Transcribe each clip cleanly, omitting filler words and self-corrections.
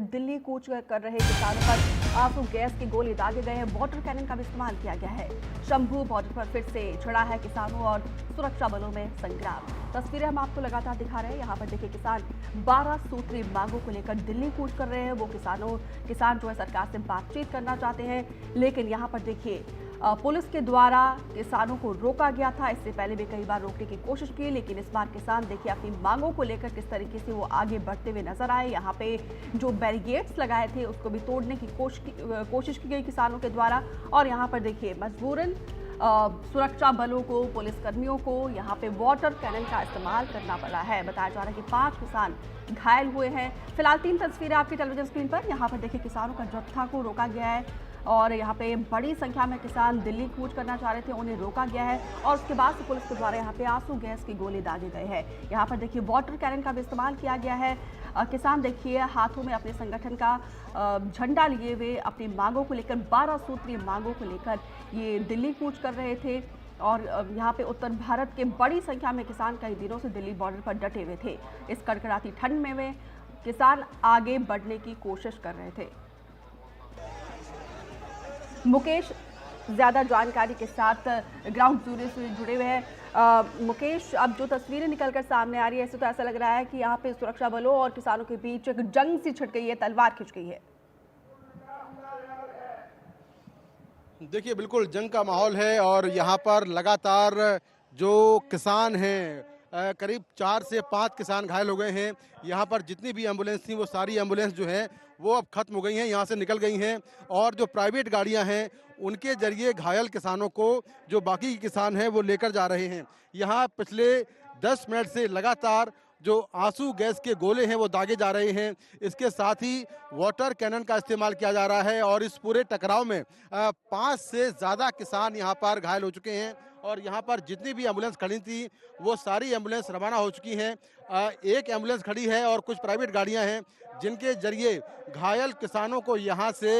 दिल्ली कूच कर रहे किसानों पर आंसू गैस के गोले दागे गए हैं। वाटर कैनन का भी इस्तेमाल किया गया है। शंभू बॉर्डर पर फिर से छिड़ा है किसानों और सुरक्षा बलों में संग्राम। तस्वीरें हम आपको लगातार दिखा रहे हैं। यहाँ पर देखिए किसान 12 सूत्री मांगों को लेकर दिल्ली कूच कर रहे हैं। वो किसान जो है सरकार से बातचीत करना चाहते हैं, लेकिन यहाँ पर देखिए पुलिस के द्वारा किसानों को रोका गया था। इससे पहले भी कई बार रोकने की कोशिश की, लेकिन इस बार किसान देखिए अपनी मांगों को लेकर किस तरीके से वो आगे बढ़ते हुए नजर आए। यहाँ पे जो बैरिकेड्स लगाए थे उसको भी तोड़ने की कोशिश की गई किसानों के द्वारा। और यहाँ पर देखिए मजबूरन सुरक्षा बलों को, पुलिसकर्मियों को यहाँ पे वाटर कैनन का इस्तेमाल करना पड़ा है। बताया जा रहा है कि 5 किसान घायल हुए हैं। फिलहाल 3 तस्वीरें आपकी टेलीविजन स्क्रीन पर। यहाँ पर देखिए किसानों का जत्था को रोका गया है और यहाँ पे बड़ी संख्या में किसान दिल्ली कूच करना चाह रहे थे, उन्हें रोका गया है। और उसके बाद से पुलिस के द्वारा यहाँ पे आंसू गैस के गोले दागे गए हैं। यहाँ पर देखिए वाटर कैनन का भी इस्तेमाल किया गया है। किसान देखिए हाथों में अपने संगठन का झंडा लिए हुए अपनी मांगों को लेकर, 12 सूत्रीय मांगों को लेकर ये दिल्ली कूच कर रहे थे। और यहाँ पे उत्तर भारत के बड़ी संख्या में किसान कई दिनों से दिल्ली बॉर्डर पर डटे हुए थे। इस कड़कड़ाती ठंड में वे किसान आगे बढ़ने की कोशिश कर रहे थे। मुकेश ज्यादा जानकारी के साथ ग्राउंड जीरो से जुड़े हुए हैं। मुकेश, अब जो तस्वीरें निकलकर सामने आ रही है, इससे तो ऐसा लग रहा है कि यहाँ पे सुरक्षा बलों और किसानों के बीच एक जंग सी छिड़ गई है, तलवार खिंच गई है। देखिए बिल्कुल जंग का माहौल है और यहाँ पर लगातार जो किसान हैं, करीब 4 से 5 किसान घायल हो गए हैं। यहाँ पर जितनी भी एम्बुलेंस थी वो सारी एम्बुलेंस जो है वो अब खत्म हो गई हैं, यहाँ से निकल गई हैं। और जो प्राइवेट गाड़ियाँ हैं उनके जरिए घायल किसानों को, जो बाकी किसान हैं, वो लेकर जा रहे हैं। यहाँ पिछले 10 मिनट से लगातार जो आंसू गैस के गोले हैं वो दागे जा रहे हैं। इसके साथ ही वाटर कैनन का इस्तेमाल किया जा रहा है और इस पूरे टकराव में 5 से ज़्यादा किसान यहाँ पर घायल हो चुके हैं। और यहाँ पर जितनी भी एम्बुलेंस खड़ी थी वो सारी एम्बुलेंस रवाना हो चुकी हैं। एक एम्बुलेंस खड़ी है और कुछ प्राइवेट गाड़ियाँ हैं जिनके जरिए घायल किसानों को यहाँ से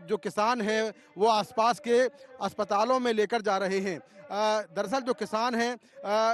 जो किसान हैं वो आसपास के अस्पतालों में लेकर जा रहे हैं। दरअसल जो किसान हैं,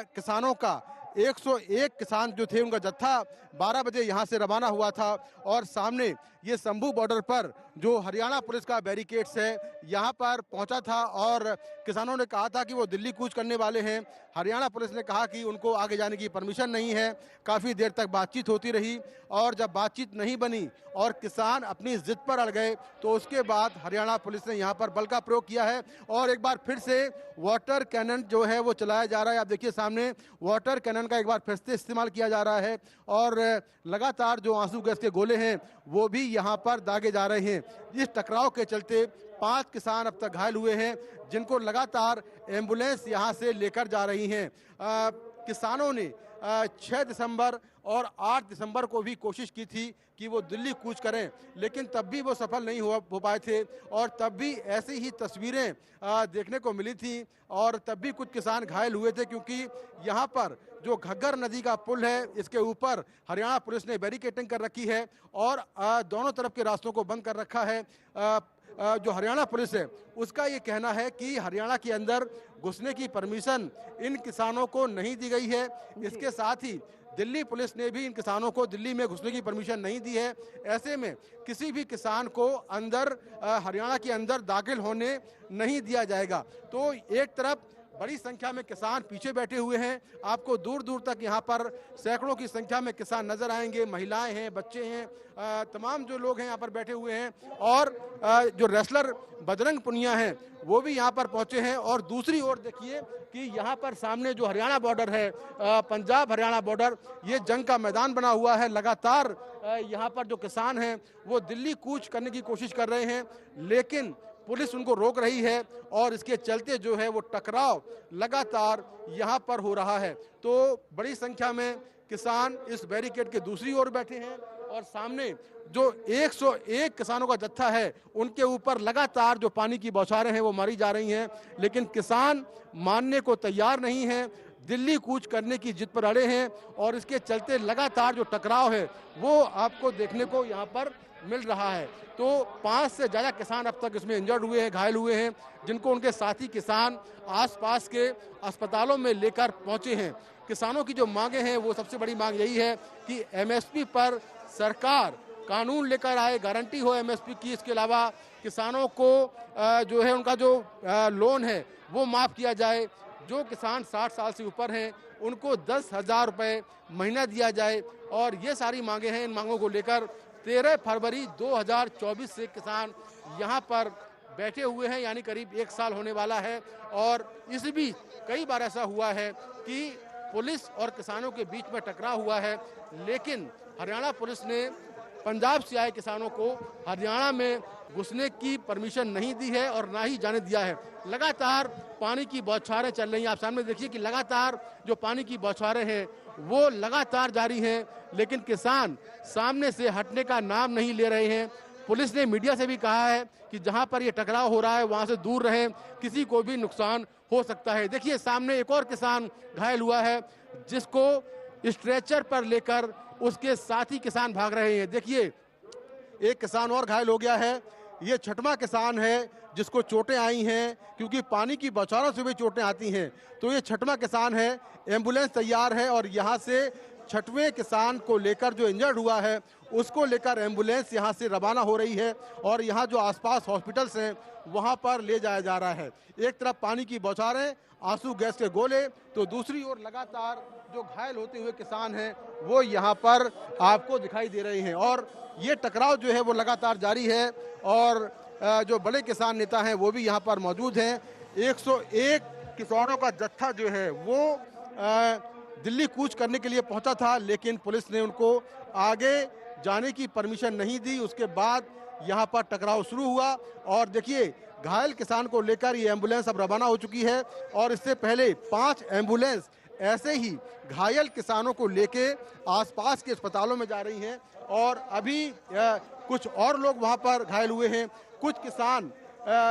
किसानों का 101 किसान जो थे उनका जत्था 12 बजे यहाँ से रवाना हुआ था। और सामने ये शंभू बॉर्डर पर जो हरियाणा पुलिस का बैरिकेड्स है यहाँ पर पहुँचा था और किसानों ने कहा था कि वो दिल्ली कूच करने वाले हैं। हरियाणा पुलिस ने कहा कि उनको आगे जाने की परमिशन नहीं है। काफ़ी देर तक बातचीत होती रही और जब बातचीत नहीं बनी और किसान अपनी जिद पर अड़ गए तो उसके बाद हरियाणा पुलिस ने यहाँ पर बल का प्रयोग किया है और एक बार फिर से वाटर कैनन जो है वो चलाया जा रहा है। आप देखिए सामने वाटर कैनन का एक बार फिर से इस्तेमाल किया जा रहा है और लगातार जो आंसू गैस के गोले हैं वो भी यहाँ पर दागे जा रहे हैं। इस टकराव के चलते 5 किसान अब तक घायल हुए हैं जिनको लगातार एम्बुलेंस यहाँ से लेकर जा रही हैं। किसानों ने 6 दिसंबर और 8 दिसंबर को भी कोशिश की थी कि वो दिल्ली कूच करें, लेकिन तब भी वो सफल नहीं हो पाए थे और तब भी ऐसी ही तस्वीरें देखने को मिली थी और तब भी कुछ किसान घायल हुए थे, क्योंकि यहाँ पर जो घग्गर नदी का पुल है इसके ऊपर हरियाणा पुलिस ने बैरिकेडिंग कर रखी है और दोनों तरफ के रास्तों को बंद कर रखा है। जो हरियाणा पुलिस है उसका ये कहना है कि हरियाणा के अंदर घुसने की परमिशन इन किसानों को नहीं दी गई है। इसके साथ ही दिल्ली पुलिस ने भी इन किसानों को दिल्ली में घुसने की परमिशन नहीं दी है। ऐसे में किसी भी किसान को अंदर हरियाणा के अंदर दाखिल होने नहीं दिया जाएगा। तो एक तरफ बड़ी संख्या में किसान पीछे बैठे हुए हैं। आपको दूर दूर तक यहाँ पर सैकड़ों की संख्या में किसान नजर आएंगे। महिलाएं हैं, बच्चे हैं, तमाम जो लोग हैं यहाँ पर बैठे हुए हैं। और जो रेसलर बजरंग पुनिया हैं वो भी यहाँ पर पहुंचे हैं। और दूसरी ओर देखिए कि यहाँ पर सामने जो हरियाणा बॉर्डर है, पंजाब हरियाणा बॉर्डर, ये जंग का मैदान बना हुआ है। लगातार यहाँ पर जो किसान हैं वो दिल्ली कूच करने की कोशिश कर रहे हैं, लेकिन पुलिस उनको रोक रही है और इसके चलते जो है वो टकराव लगातार यहाँ पर हो रहा है। तो बड़ी संख्या में किसान इस बैरिकेड के दूसरी ओर बैठे हैं और सामने जो 101 किसानों का जत्था है उनके ऊपर लगातार जो पानी की बौछारें हैं वो मारी जा रही हैं, लेकिन किसान मानने को तैयार नहीं है, दिल्ली कूच करने की जिद पर अड़े हैं और इसके चलते लगातार जो टकराव है वो आपको देखने को यहाँ पर मिल रहा है। तो 5 से ज़्यादा किसान अब तक इसमें इंजर्ड हुए हैं, घायल हुए हैं, जिनको उनके साथी किसान आसपास के अस्पतालों में लेकर पहुंचे हैं। किसानों की जो मांगे हैं वो सबसे बड़ी मांग यही है कि एमएसपी पर सरकार कानून लेकर आए, गारंटी हो एमएसपी की। इसके अलावा किसानों को जो है उनका जो लोन है वो माफ़ किया जाए। जो किसान 60 साल से ऊपर हैं उनको 10,000 रुपये महीना दिया जाए। और ये सारी मांगे हैं। इन मांगों को लेकर 13 फरवरी 2024 से किसान यहाँ पर बैठे हुए हैं, यानी करीब 1 साल होने वाला है। और इस बीच कई बार ऐसा हुआ है कि पुलिस और किसानों के बीच में टकराव हुआ है, लेकिन हरियाणा पुलिस ने पंजाब से आए किसानों को हरियाणा में घुसने की परमिशन नहीं दी है और ना ही जाने दिया है। लगातार पानी की बौछारें चल रही हैं। आप सामने देखिए कि लगातार जो पानी की बौछारें हैं वो लगातार जारी हैं, लेकिन किसान सामने से हटने का नाम नहीं ले रहे हैं। पुलिस ने मीडिया से भी कहा है कि जहां पर ये टकराव हो रहा है वहां से दूर रहें, किसी को भी नुकसान हो सकता है। देखिए सामने एक और किसान घायल हुआ है, जिसको स्ट्रेचर पर लेकर उसके साथी किसान भाग रहे हैं। देखिए एक किसान और घायल हो गया है। ये 6वां किसान है जिसको चोटें आई हैं, क्योंकि पानी की बौछारों से भी चोटें आती हैं। तो ये 6वां किसान है। एम्बुलेंस तैयार है और यहाँ से 6वें किसान को लेकर जो इंजर्ड हुआ है उसको लेकर एम्बुलेंस यहाँ से रवाना हो रही है और यहाँ जो आसपास हॉस्पिटल्स हैं वहाँ पर ले जाया जा रहा है। एक तरफ पानी की बौछारें, आंसू गैस के गोले, तो दूसरी ओर लगातार जो घायल होते हुए किसान हैं वो यहाँ पर आपको दिखाई दे रहे हैं। और ये टकराव जो है वो लगातार जारी है और जो बड़े किसान नेता हैं वो भी यहाँ पर मौजूद हैं। 101 किसानों का जत्था जो है वो दिल्ली कूच करने के लिए पहुंचा था, लेकिन पुलिस ने उनको आगे जाने की परमिशन नहीं दी। उसके बाद यहाँ पर टकराव शुरू हुआ और देखिए घायल किसान को लेकर ये एम्बुलेंस अब रवाना हो चुकी है और इससे पहले 5 एम्बुलेंस ऐसे ही घायल किसानों को लेके आसपास के अस्पतालों में जा रही हैं। और अभी कुछ और लोग वहाँ पर घायल हुए हैं। कुछ किसान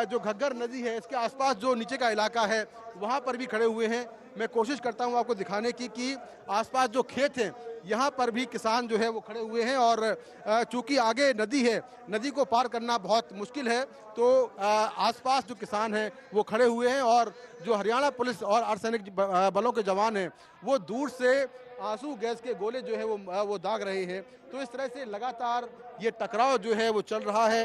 जो घग्गर नदी है इसके आसपास जो नीचे का इलाका है वहाँ पर भी खड़े हुए हैं। मैं कोशिश करता हूँ आपको दिखाने की कि आसपास जो खेत हैं यहाँ पर भी किसान जो है वो खड़े हुए हैं। और चूंकि आगे नदी है, नदी को पार करना बहुत मुश्किल है, तो आसपास जो किसान हैं वो खड़े हुए हैं और जो हरियाणा पुलिस और अर्धसैनिक बलों के जवान हैं वो दूर से आंसू गैस के गोले जो है वो दाग रहे हैं। तो इस तरह से लगातार ये टकराव जो है वो चल रहा है।